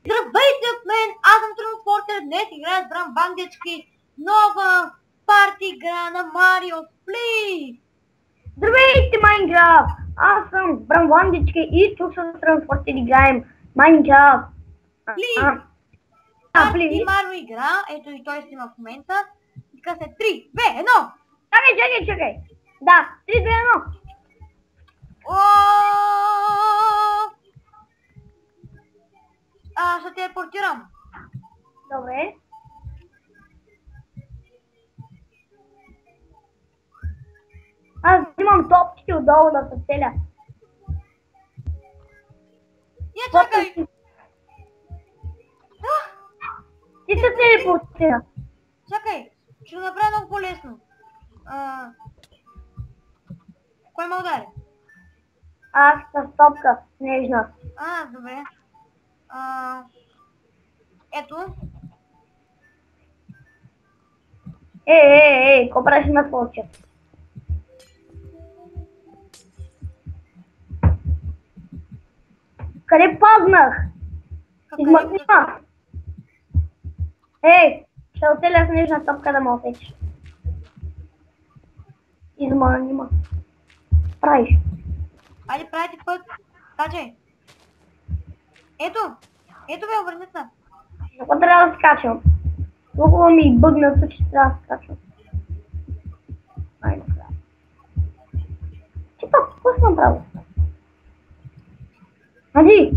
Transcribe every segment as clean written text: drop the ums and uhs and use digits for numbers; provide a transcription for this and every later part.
Здравейте от мен, аз съм Транспортер, днес играя с Бран Бандечки, нова парти игра на Марио Плей. Здравейте, Майнкрафт! Аз съм Бран Бандечки и тук с Транспортер играем Майнкрафт. Парти Марио игра, ето и той снима в момента. Така се 3, 2, 1. Чакай! Да, 3, 2, 1. Ще телепортирам. Добре. Аз взимам топките отдолу да се целя. Чакай! Ти се телепортира. Чакай, ще го направя много по-лесно. Кой ме удари? Аз с топка, снежна. Добре. Ето. Ей, какво правиш на случа? Къде паднах? Измъкни ма. Ей, ще отеля снежна топка да ме отечеш. Измъкни ма. Правиш. Айде, прави ти път. Качай. Ето бе, обърни се. Защо трябва да скачам? Толкова ми бъгна, че трябва да скачам. Накрая. Ти пак, какво съм направил? Ади!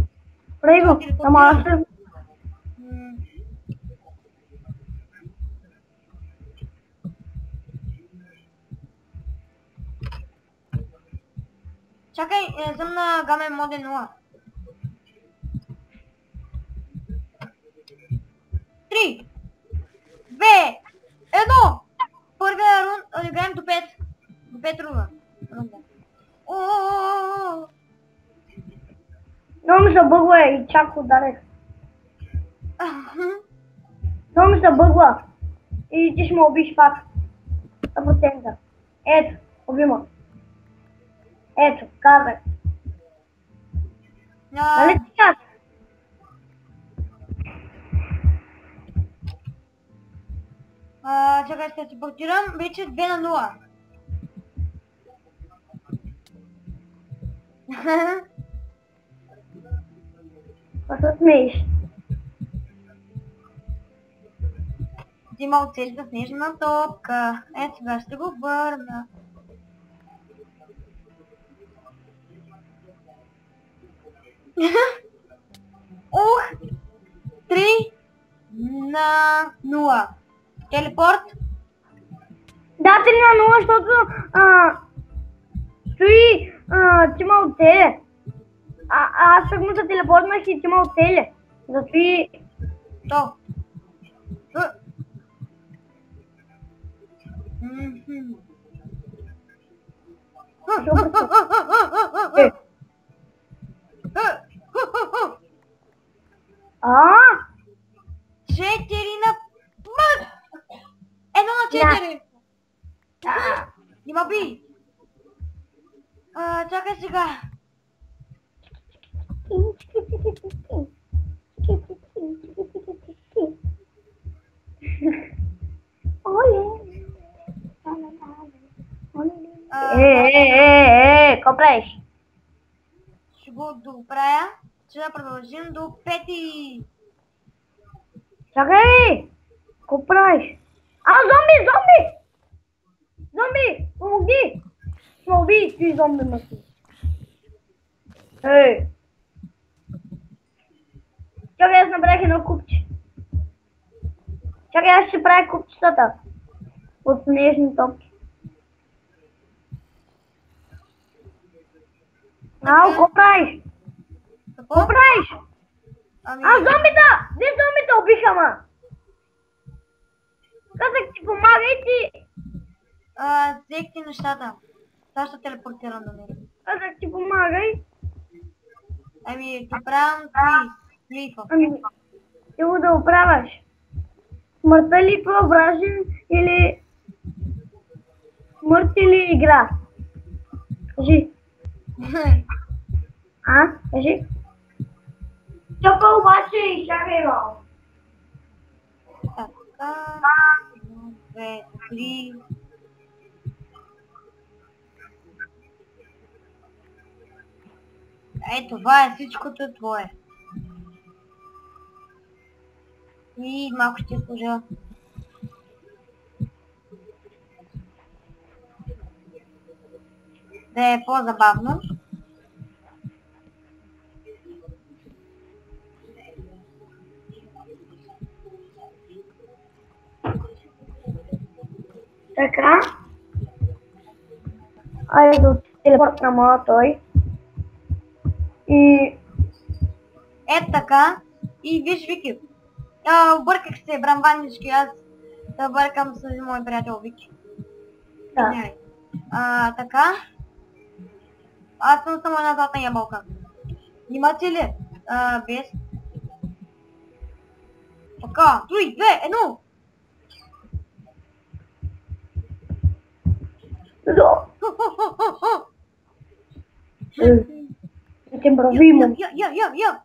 Прави го, ама аз ще... Чакай, съм на Гамен Моде 0. 3, 2, 1. Първия рун, играем до 5. До 5 рунда. Много ми се бъгва и чак ударех. Много ми се бъгва. И ти ще ме убиш пак. 100%. Ето, убима. Ето, казах. Нали ти аз? Чакай, ще се портирам. Вече 2 на 0. Какво се смееш? Взима оцелица снежна топка. Ето сега ще го върна. Ух! 3 на 0. Телепорт? Да, 3 на 0, защото стои ти ме оцеля. Аз тъкмо се телепортнах и ти ме оцеля. Затои... То. Четири на... 1 на 4. Нима би. Чакай сега. Какво правиш? Ще го доправя. Ще да продължим до 5. Чакай! Какво правиш? Зомби! Помогни! Ме уби, ти зомби маси. Ей! Чакай, аз набрах едно купче. Чакай, аз ще правя купчетата. От снежни топки. Какво правиш? Какво правиш? Зомбита! Две зомбита убиха, ма! Казах ти, помагай ти! Взех ти нещата. Сега ще телепортирам до него. Казах ти, помагай. Доправям ти лифа. Ти го да оправяш. Смъртта ли по-вражен или... Смърт или игра? Кажи. Кажи. Чакай обаче, чакай малко. Така. 2, 3. Това е всичкото твое. И малко ще служа. Да е по-забавно. Така. Айде да телепортна моя той. И... Така. И виж, Вики. Обърках се, брамванички, аз да бъркам с мой приятел Вики. Да. Така. Аз съм само една златна ябълка. Имате ли? Без. Така, 3, 2, 1. Да. Те брави имам. Я.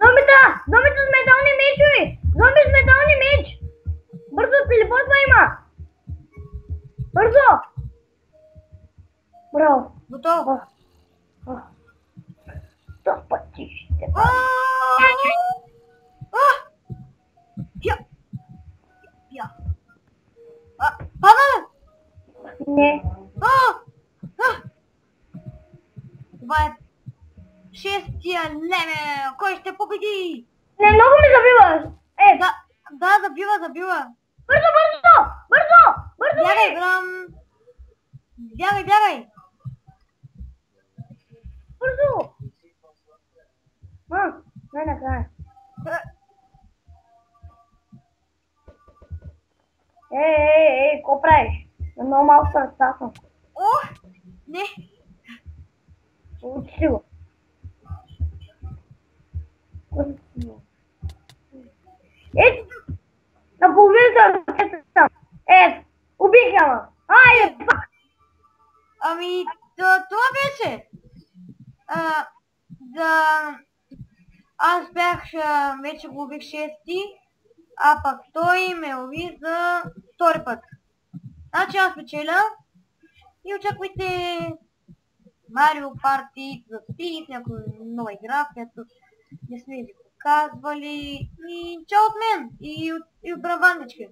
Зомбита с метални мечове! Зомби с метални меч! Бързо, телепортва има! Бързо! Браво! Готово. Да пъти ще Пада! Не. Това е шестия левел. Кой ще победи? Не, много ми забиваш! Да, забива. Бързо! Бягай, Брам! Бягай! Бързо! Най-накрая. Ко правиш? На много малко разтасвам. Не! Учи си го. Наполовина съм. Убих я, ма. Айде, пак. Ами, това беше. Аз бях, вече го убих 6-ти, а пък той ме уби за втори път. Значи аз печеля и очаквайте Марио Парти за Спис, някоя нова игра, която не сме ви показвали. И чао от мен и от бравандички.